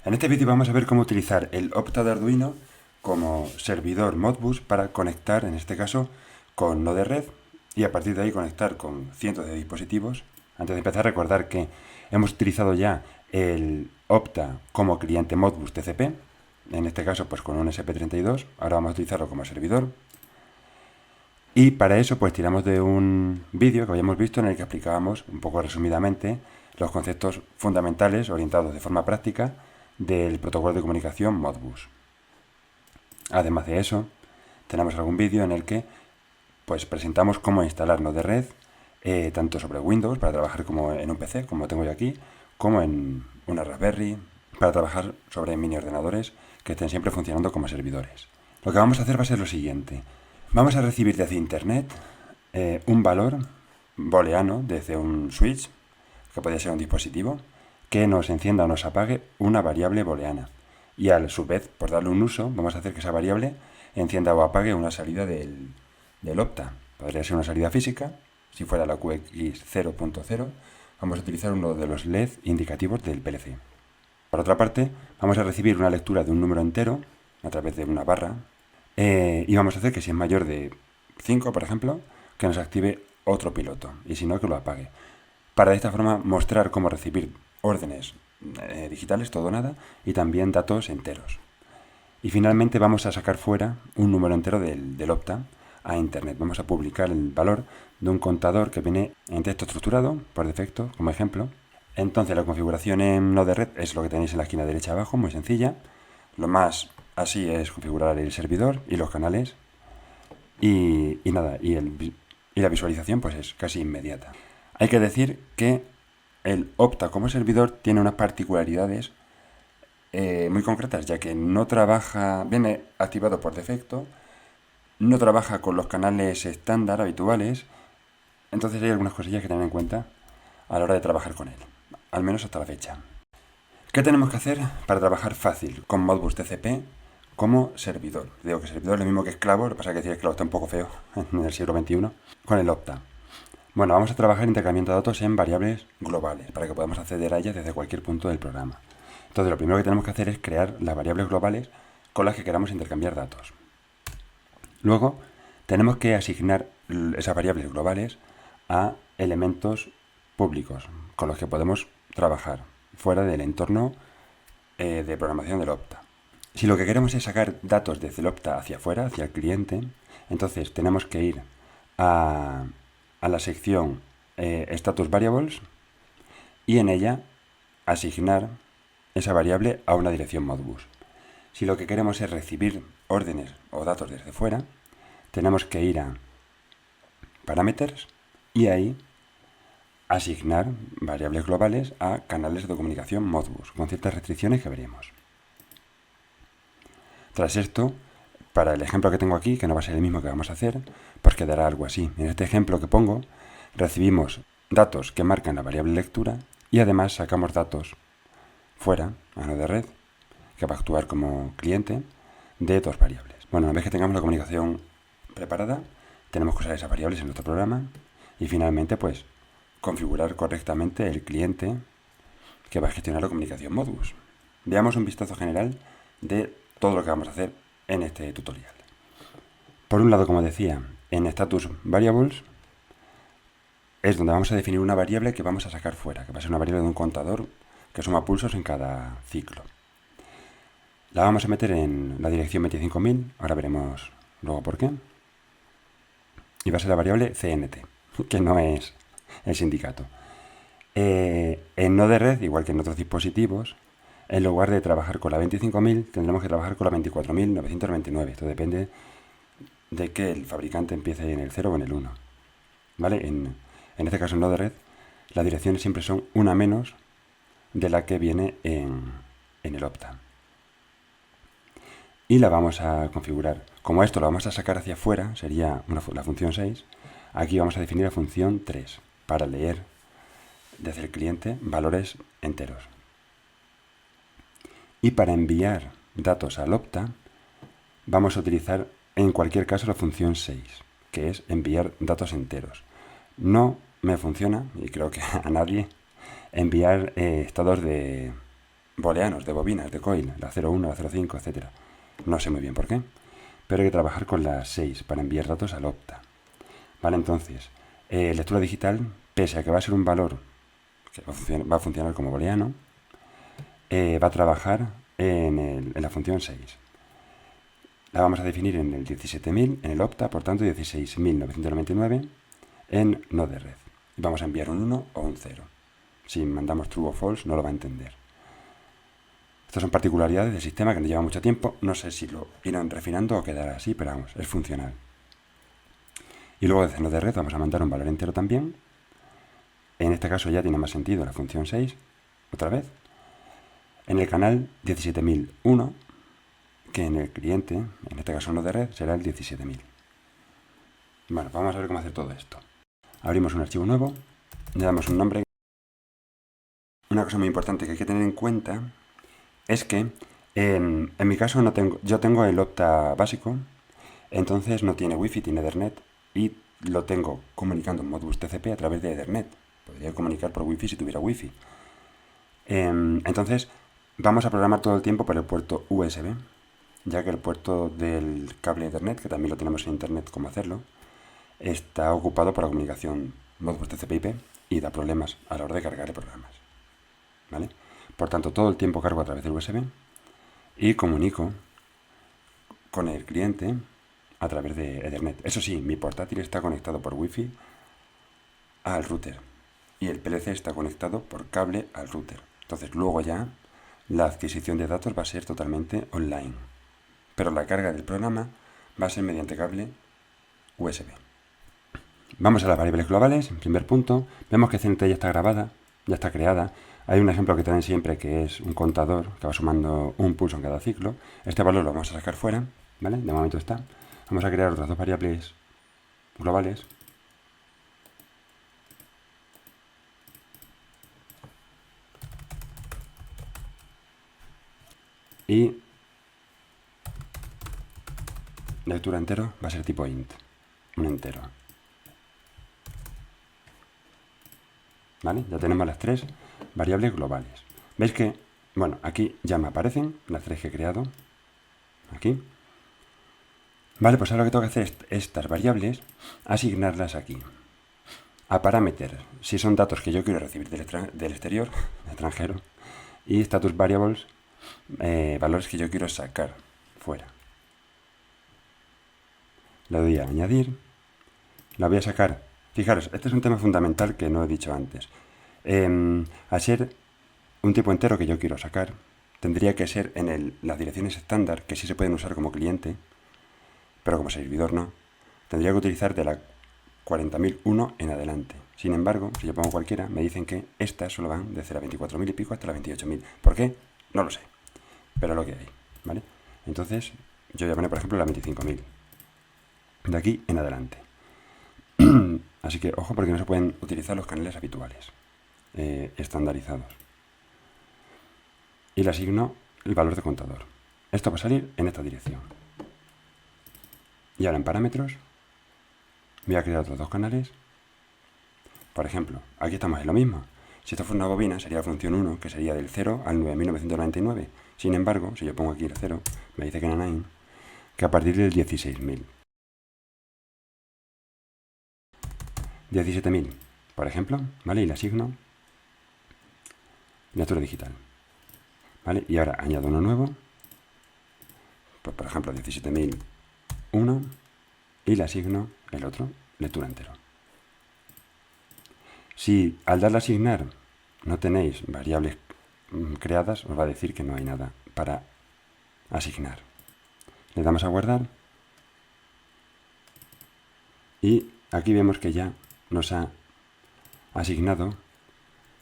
En este vídeo vamos a ver cómo utilizar el Opta de Arduino como servidor Modbus para conectar, en este caso, con Node-RED y a partir de ahí conectar con cientos de dispositivos. Antes de empezar, recordar que hemos utilizado ya el Opta como cliente Modbus TCP, en este caso pues con un SP32, ahora vamos a utilizarlo como servidor. Y para eso pues tiramos de un vídeo que habíamos visto en el que explicábamos un poco resumidamente los conceptos fundamentales orientados de forma práctica del protocolo de comunicación Modbus. Además de eso, tenemos algún vídeo en el que pues presentamos cómo instalar Node-RED tanto sobre Windows para trabajar como en un PC, como tengo yo aquí, como en una Raspberry para trabajar sobre mini ordenadores que estén siempre funcionando como servidores. Lo que vamos a hacer va a ser lo siguiente. Vamos a recibir desde Internet un valor booleano desde un switch, que puede ser un dispositivo, que nos encienda o nos apague una variable booleana. Y a su vez, por darle un uso, vamos a hacer que esa variable encienda o apague una salida del Opta. Podría ser una salida física, si fuera la QX 0.0, vamos a utilizar uno de los LED indicativos del PLC. Por otra parte, vamos a recibir una lectura de un número entero a través de una barra y vamos a hacer que si es mayor de 5, por ejemplo, que nos active otro piloto y si no, que lo apague. Para de esta forma mostrar cómo recibir órdenes digitales, todo o nada, y también datos enteros. Y finalmente vamos a sacar fuera un número entero del Opta a Internet. Vamos a publicar el valor de un contador que viene en texto estructurado, por defecto, como ejemplo. Entonces la configuración en Node-RED es lo que tenéis en la esquina derecha abajo, muy sencilla. Lo más así es configurar el servidor y los canales. Y nada, y la visualización pues es casi inmediata. Hay que decir que el Opta como servidor tiene unas particularidades muy concretas, ya que no trabaja, viene activado por defecto, no trabaja con los canales estándar habituales, entonces hay algunas cosillas que tener en cuenta a la hora de trabajar con él, al menos hasta la fecha. ¿Qué tenemos que hacer para trabajar fácil con Modbus TCP como servidor? Digo que servidor es lo mismo que esclavo, lo que pasa es que decir esclavo está un poco feo en el siglo XXI, con el Opta. Bueno, vamos a trabajar intercambiando datos en variables globales, para que podamos acceder a ellas desde cualquier punto del programa. Entonces, lo primero que tenemos que hacer es crear las variables globales con las que queramos intercambiar datos. Luego, tenemos que asignar esas variables globales a elementos públicos con los que podemos trabajar fuera del entorno de programación del Opta. Si lo que queremos es sacar datos desde el Opta hacia afuera, hacia el cliente, entonces tenemos que ir a la sección Status Variables y en ella asignar esa variable a una dirección Modbus. Si lo que queremos es recibir órdenes o datos desde fuera, tenemos que ir a Parameters y ahí asignar variables globales a canales de comunicación Modbus, con ciertas restricciones que veremos. Tras esto, para el ejemplo que tengo aquí, que no va a ser el mismo que vamos a hacer, pues quedará algo así. En este ejemplo que pongo, recibimos datos que marcan la variable lectura y además sacamos datos fuera, a Node-RED, que va a actuar como cliente de dos variables. Bueno, una vez que tengamos la comunicación preparada, tenemos que usar esas variables en nuestro programa y finalmente pues configurar correctamente el cliente que va a gestionar la comunicación Modbus. Veamos un vistazo general de todo lo que vamos a hacer en este tutorial. Por un lado, como decía, en Status Variables es donde vamos a definir una variable que vamos a sacar fuera, que va a ser una variable de un contador que suma pulsos en cada ciclo. La vamos a meter en la dirección 25.000, ahora veremos luego por qué. Y va a ser la variable CNT, que no es el sindicato. En Node-RED, igual que en otros dispositivos, en lugar de trabajar con la 25.000, tendremos que trabajar con la 24.999. Esto depende de que el fabricante empiece en el 0 o en el 1. ¿Vale? En este caso, en Node-RED, las direcciones siempre son una menos de la que viene en el Opta. Y la vamos a configurar. Como esto lo vamos a sacar hacia afuera, sería la función 6, aquí vamos a definir la función 3 para leer desde el cliente valores enteros. Y para enviar datos al Opta, vamos a utilizar en cualquier caso la función 6, que es enviar datos enteros. No me funciona, y creo que a nadie, enviar estados de booleanos de bobinas, de coil, la 01, la 05, etc. No sé muy bien por qué, pero hay que trabajar con las 6 para enviar datos al opta. Vale, entonces, lectura digital, pese a que va a ser un valor que va a funcionar como booleano, va a trabajar en la función 6. La vamos a definir en el 17.000, en el opta, por tanto 16.999 en no de red. Y vamos a enviar un 1 o un 0. Si mandamos true o false no lo va a entender. Estas son particularidades del sistema que nos lleva mucho tiempo. No sé si lo irán refinando o quedará así, pero vamos, es funcional. Y luego desde no de red vamos a mandar un valor entero también. En este caso ya tiene más sentido la función 6, otra vez. En el canal 17.001, que en el cliente, en este caso no de red, será el 17.000. Bueno, vamos a ver cómo hacer todo esto. Abrimos un archivo nuevo, le damos un nombre. Una cosa muy importante que hay que tener en cuenta es que en mi caso yo tengo el opta básico, entonces no tiene wifi, tiene ethernet y lo tengo comunicando en Modbus TCP a través de ethernet. Podría comunicar por wifi si tuviera wifi. Entonces vamos a programar todo el tiempo por el puerto USB, ya que el puerto del cable ethernet, que también lo tenemos en internet cómo hacerlo, está ocupado por la comunicación Modbus TCP/IP y da problemas a la hora de cargar programas. ¿Vale? Por tanto, todo el tiempo cargo a través del USB y comunico con el cliente a través de Ethernet. Eso sí, mi portátil está conectado por Wi-Fi al router y el PLC está conectado por cable al router. Entonces, luego ya la adquisición de datos va a ser totalmente online, pero la carga del programa va a ser mediante cable USB. Vamos a las variables globales. En primer punto, vemos que CNT ya está grabada, ya está creada. Hay un ejemplo que traen siempre que es un contador que va sumando un pulso en cada ciclo. Este valor lo vamos a sacar fuera, ¿vale? De momento está. Vamos a crear otras dos variables globales. Y lectura entero va a ser tipo int, un entero. ¿Vale? Ya tenemos las tres variables globales. ¿Veis que, bueno, aquí ya me aparecen las tres que he creado? Aquí. Vale, pues ahora lo que tengo que hacer es estas variables, asignarlas aquí. A parameter, si son datos que yo quiero recibir del exterior, del extranjero, y status variables, valores que yo quiero sacar fuera. Le doy a añadir, la voy a sacar. Fijaros, este es un tema fundamental que no he dicho antes. Al ser un tipo entero que yo quiero sacar, tendría que ser en las direcciones estándar, que sí se pueden usar como cliente, pero como servidor no. Tendría que utilizar de la 40.001 en adelante. Sin embargo, si yo pongo cualquiera, me dicen que estas solo van desde la 24.000 y pico hasta la 28.000. ¿Por qué? No lo sé. Pero es lo que hay, ¿vale? Entonces, yo voy a poner, por ejemplo, la 25.000. De aquí en adelante. Así que, ojo, porque no se pueden utilizar los canales habituales, estandarizados. Y le asigno el valor de contador. Esto va a salir en esta dirección. Y ahora en parámetros voy a crear otros dos canales. Por ejemplo, aquí estamos en lo mismo. Si esto fuera una bobina, sería la función 1, que sería del 0 al 9.999. Sin embargo, si yo pongo aquí el 0, me dice que en Anain, que a partir del 16.000. 17.000, por ejemplo, ¿vale? Y le asigno lectura digital, ¿vale? Y ahora añado uno nuevo, pues por ejemplo 17.001, y le asigno el otro, lectura entero. Si al darle a asignar no tenéis variables creadas, os va a decir que no hay nada para asignar. Le damos a guardar y aquí vemos que ya nos ha asignado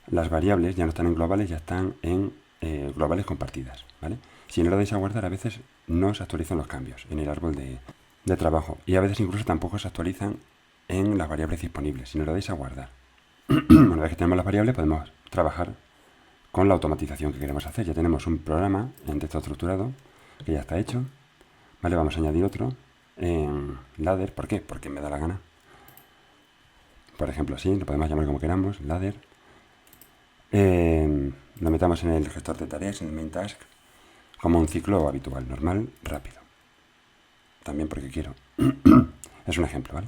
las variables, ya no están en globales, ya están en globales compartidas, ¿vale? Si no le dais a guardar, a veces no se actualizan los cambios en el árbol de trabajo y a veces incluso tampoco se actualizan en las variables disponibles, si no le dais a guardar. Una vez que tenemos las variables podemos trabajar con la automatización que queremos hacer. Ya tenemos un programa en texto estructurado que ya está hecho. Vale, vamos a añadir otro en ladder. ¿Por qué? Porque me da la gana. Por ejemplo, así, lo podemos llamar como queramos, ladder. lo metamos en el gestor de tareas, en el main task, como un ciclo habitual, normal, rápido. También porque quiero. Es un ejemplo, ¿vale?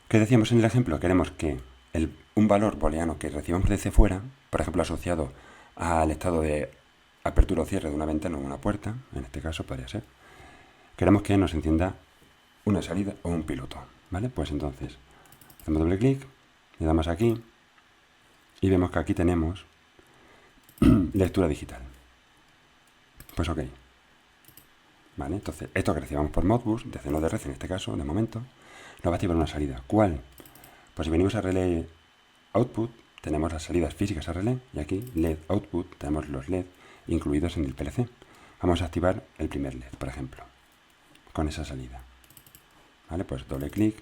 ¿Qué decíamos en el ejemplo? Queremos que un valor booleano que recibamos desde fuera, por ejemplo, asociado al estado de apertura o cierre de una ventana o una puerta, en este caso podría ser, queremos que nos encienda una salida o un piloto, ¿vale? Pues entonces, hacemos doble clic, le damos aquí y vemos que aquí tenemos lectura digital. Pues ok. ¿Vale? Entonces, esto que recibamos por Modbus, desde Node Red en este caso, de momento, nos va a activar una salida. ¿Cuál? Pues si venimos a Relay Output, tenemos las salidas físicas a relé, y aquí LED Output, tenemos los LED incluidos en el PLC. Vamos a activar el primer LED, por ejemplo, con esa salida. ¿Vale? Pues doble clic,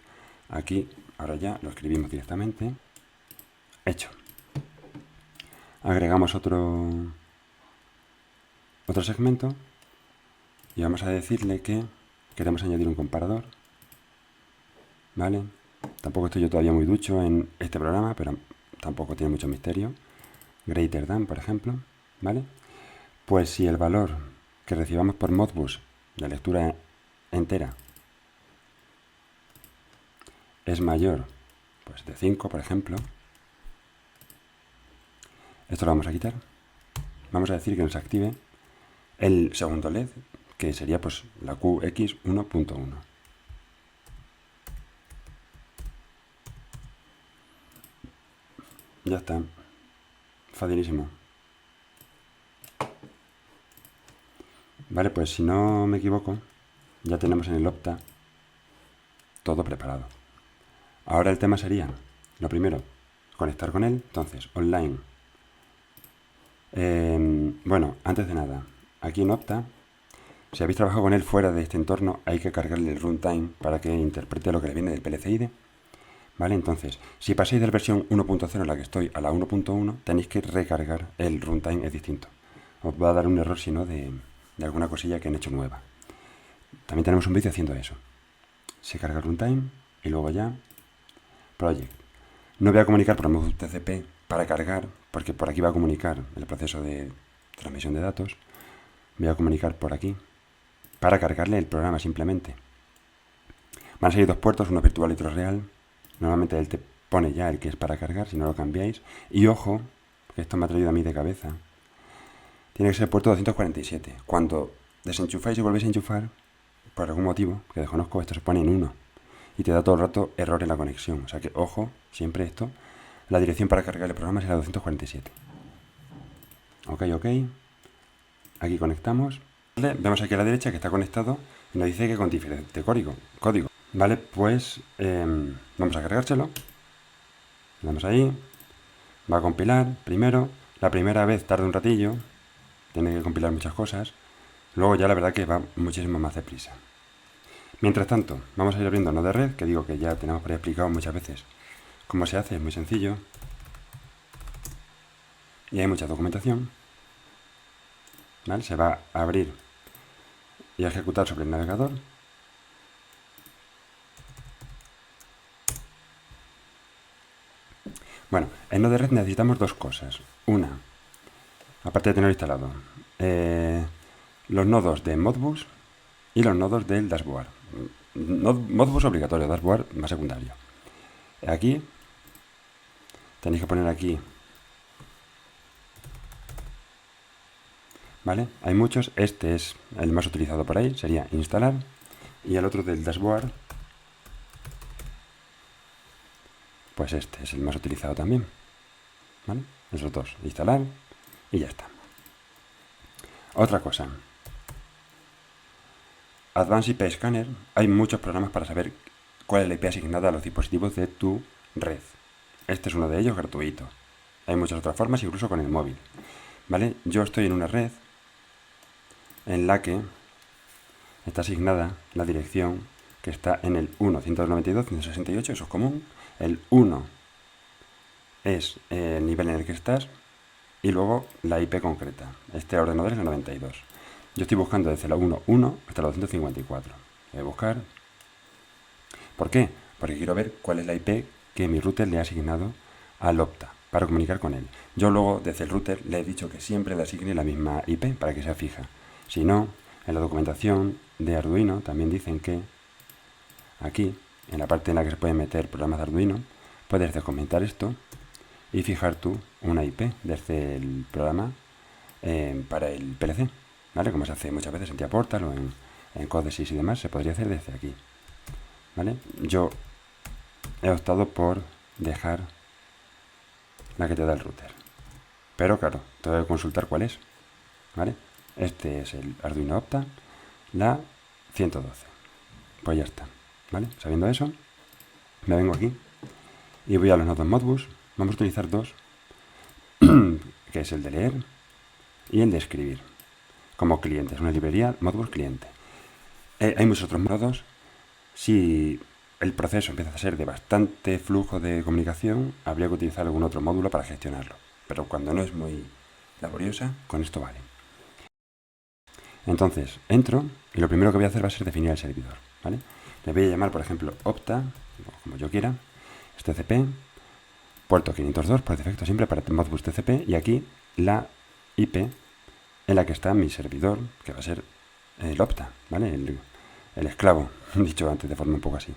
aquí, ahora ya lo escribimos directamente. Hecho. Agregamos otro segmento y vamos a decirle que queremos añadir un comparador. ¿Vale? Tampoco estoy yo todavía muy ducho en este programa, pero tampoco tiene mucho misterio. Greater than, por ejemplo. ¿Vale? Pues si el valor que recibamos por Modbus de lectura entera es mayor, pues de 5, por ejemplo, esto lo vamos a quitar. Vamos a decir que nos active el segundo LED, que sería pues la QX1.1. Ya está. Facilísimo. Vale, pues si no me equivoco, ya tenemos en el Opta todo preparado. Ahora el tema sería, lo primero, conectar con él. Entonces, online. Bueno, antes de nada, aquí en Opta, si habéis trabajado con él fuera de este entorno, hay que cargarle el runtime para que interprete lo que le viene del PLCID. ¿Vale? Entonces, si pasáis de la versión 1.0 en la que estoy a la 1.1, tenéis que recargar el runtime, es distinto. Os va a dar un error si no de alguna cosilla que han hecho nueva. También tenemos un vídeo haciendo eso. Se carga el runtime y luego ya project. No voy a comunicar por el módulo TCP para cargar, porque por aquí va a comunicar el proceso de transmisión de datos. Voy a comunicar por aquí para cargarle el programa simplemente. Van a salir dos puertos, uno virtual y otro real. Normalmente él te pone ya el que es para cargar, si no lo cambiáis. Y ojo, que esto me ha traído a mí de cabeza, tiene que ser puerto 247. Cuando desenchufáis y volvéis a enchufar, por algún motivo que desconozco, esto se pone en 1 y te da todo el rato error en la conexión. O sea que, ojo, siempre esto, la dirección para cargar el programa es la 247. Ok. Aquí conectamos. Vemos aquí a la derecha que está conectado y nos dice que con diferente código. Vale, pues vamos a cargárselo. Le damos ahí. Va a compilar primero. La primera vez tarda un ratillo. Tiene que compilar muchas cosas. Luego ya la verdad que va muchísimo más deprisa. Mientras tanto, vamos a ir abriendo Node Red, que digo que ya tenemos por ahí explicado muchas veces cómo se hace, es muy sencillo. Y hay mucha documentación. ¿Vale? Se va a abrir y a ejecutar sobre el navegador. Bueno, en Node Red necesitamos dos cosas. Una, aparte de tenerlo instalado, los nodos de Modbus y los nodos del dashboard. Modbus obligatorio, dashboard más secundario. Aquí tenéis que poner aquí, ¿vale? Hay muchos, este es el más utilizado por ahí, sería instalar, y el otro del dashboard, pues este es el más utilizado también, ¿vale? Esos dos, instalar y ya está. Otra cosa, Advanced IP Scanner, hay muchos programas para saber cuál es la IP asignada a los dispositivos de tu red. Este es uno de ellos, gratuito. Hay muchas otras formas, incluso con el móvil. ¿Vale? Yo estoy en una red en la que está asignada la dirección que está en el 1.192.168, eso es común. El 1 es el nivel en el que estás y luego la IP concreta. Este ordenador es el 92. Yo estoy buscando desde la 1.1 hasta la 254. Voy a buscar. ¿Por qué? Porque quiero ver cuál es la IP que mi router le ha asignado al Opta. para comunicar con él. Yo luego, desde el router, le he dicho que siempre le asigne la misma IP para que sea fija. Si no, en la documentación de Arduino también dicen que aquí, en la parte en la que se pueden meter programas de Arduino, puedes descomentar esto y fijar tú una IP desde el programa para el PLC, ¿vale? Como se hace muchas veces en TIAportal o en Codesys y demás, se podría hacer desde aquí, ¿vale? Yo he optado por dejar la que te da el router, pero claro, tengo que consultar cuál es, ¿vale? Este es el Arduino Opta, la 112. Pues ya está, ¿vale? Sabiendo eso, me vengo aquí y voy a los nodos Modbus. Vamos a utilizar dos, que es el de leer y el de escribir, como clientes, una librería Modbus cliente. Hay muchos otros modos. Si el proceso empieza a ser de bastante flujo de comunicación, habría que utilizar algún otro módulo para gestionarlo. Pero cuando no es muy laboriosa, con esto vale. Entonces, entro y lo primero que voy a hacer va a ser definir el servidor, ¿vale? Le voy a llamar, por ejemplo, Opta, como yo quiera, TCP, puerto 502, por defecto siempre para Modbus TCP, y aquí la IP en la que está mi servidor, que va a ser el Opta, ¿vale? El esclavo, dicho antes de forma un poco así.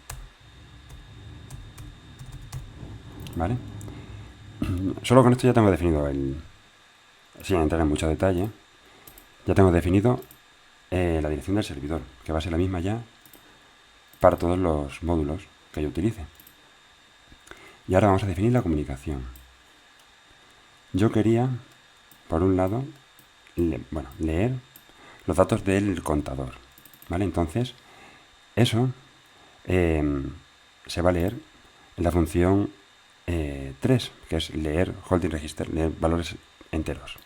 ¿Vale? Solo con esto ya tengo definido sin entrar en mucho detalle, ya tengo definido la dirección del servidor, que va a ser la misma ya para todos los módulos que yo utilice. Y ahora vamos a definir la comunicación. Yo quería, por un lado, leer los datos del contador, ¿vale? Entonces, eso se va a leer en la función 3, que es leer holding register, leer valores enteros.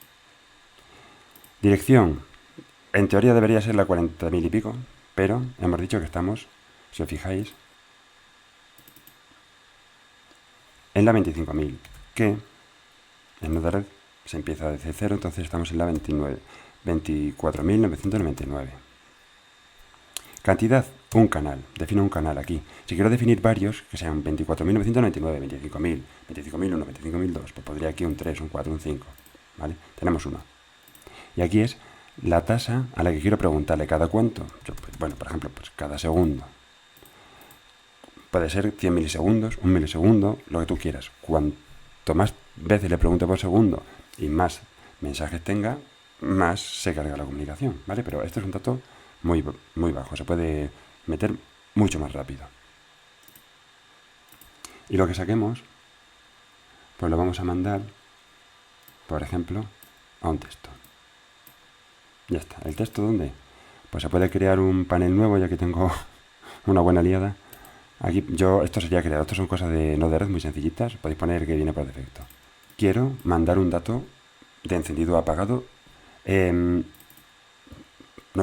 Dirección, en teoría debería ser la 40.000 y pico, pero hemos dicho que estamos, si os fijáis, en la 25.000, que en nodo red se empieza desde 0, entonces estamos en la 24.999. Cantidad, un canal. Defino un canal aquí. Si quiero definir varios, que sean 24.999, 25.000, 25.001, 25.002, pues podría aquí un 3, un 4, un 5. ¿Vale? Tenemos uno. Y aquí es la tasa a la que quiero preguntarle cada cuánto. Bueno, por ejemplo, pues cada segundo. Puede ser 100 milisegundos, 1 milisegundo, lo que tú quieras. Cuanto más veces le pregunte por segundo y más mensajes tenga, más se carga la comunicación, ¿vale? Pero esto es un dato muy, muy bajo, se puede meter mucho más rápido. Y lo que saquemos, pues lo vamos a mandar, por ejemplo, a un texto. Ya está. ¿El texto dónde? Pues se puede crear un panel nuevo, ya que tengo una buena liada. Aquí esto sería crear, esto son cosas de nodo de red muy sencillitas, podéis poner que viene por defecto. Quiero mandar un dato de encendido o apagado, no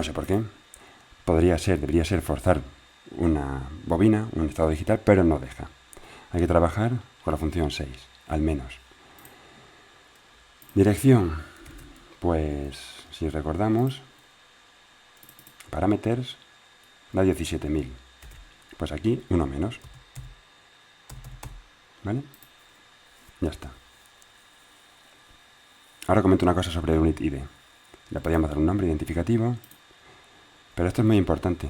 sé por qué, debería ser forzar una bobina, un estado digital, pero no deja. Hay que trabajar con la función 6, al menos. Dirección, pues si recordamos, parameters da 17.000. Pues aquí uno menos. ¿Vale? Ya está. Ahora comento una cosa sobre el Unit ID. Le podríamos dar un nombre identificativo, pero esto es muy importante.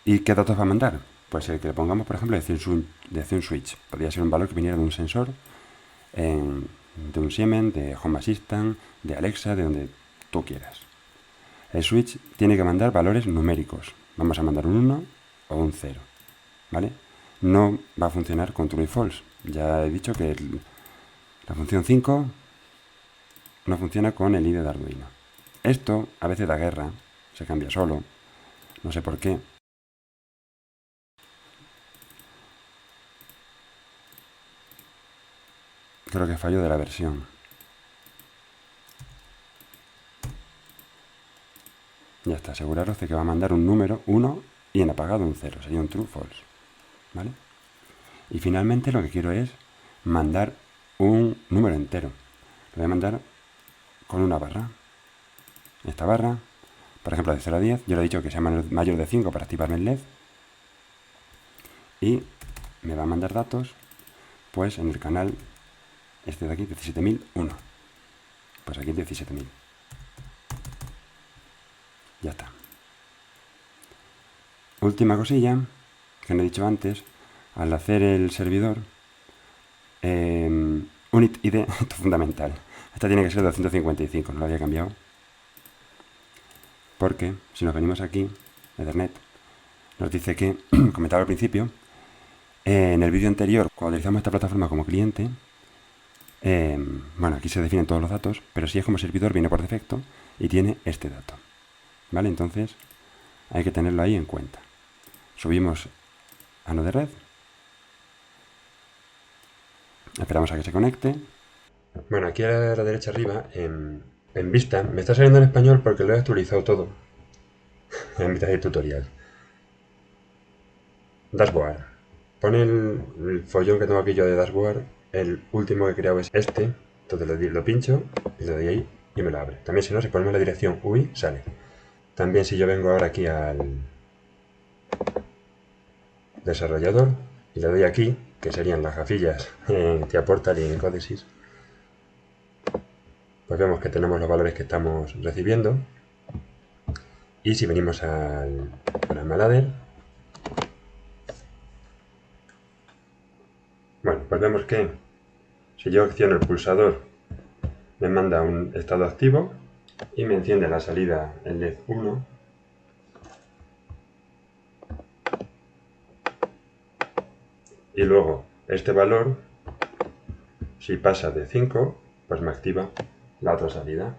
¿Y qué datos va a mandar? Pues el que le pongamos, por ejemplo, de un switch. Podría ser un valor que viniera de un sensor, de un Siemens, de Home Assistant, de Alexa, de donde tú quieras. El switch tiene que mandar valores numéricos. Vamos a mandar un 1 o un 0. ¿Vale? No va a funcionar con true y false. Ya he dicho que la función 5 no funciona con el ID de Arduino. Esto a veces da guerra, se cambia solo, no sé por qué. Creo que fallo de la versión. Ya está, aseguraros de que va a mandar un número 1 y en apagado un 0, sería un true false. ¿Vale? Y finalmente lo que quiero es mandar un número entero. Lo voy a mandar con una barra. Esta barra, por ejemplo, de 0 a 10, yo le he dicho que sea mayor de 5 para activarme el LED. Y me va a mandar datos, pues en el canal Este de aquí, 17.001. Pues aquí 17.000. Ya está. Última cosilla que no he dicho antes. Al hacer el servidor, Unit ID, esto es fundamental. Esta tiene que ser 255, no lo había cambiado. Porque si nos venimos aquí, Ethernet, nos dice que, comentaba al principio, en el vídeo anterior, cuando utilizamos esta plataforma como cliente, bueno, aquí se definen todos los datos, pero si es como servidor viene por defecto y tiene este dato. ¿Vale? Entonces hay que tenerlo ahí en cuenta. Subimos a Node Red. Esperamos a que se conecte. Bueno, aquí a la derecha arriba, en Vista, me está saliendo en español porque lo he actualizado todo en mitad del tutorial. Dashboard. Pone el follón que tengo aquí yo de Dashboard. El último que he creado es este. Entonces lo pincho y le doy ahí y me lo abre. También si no, si ponemos la dirección UI, sale. También si yo vengo ahora aquí al desarrollador y le doy aquí, que serían las gafillas en TIA-Portal y en Codesys, pues vemos que tenemos los valores que estamos recibiendo. Y si venimos al Ladder, bueno, pues vemos que si yo acciono el pulsador me manda un estado activo y me enciende la salida el LED 1. Y luego este valor, si pasa de 5, pues me activa la otra salida.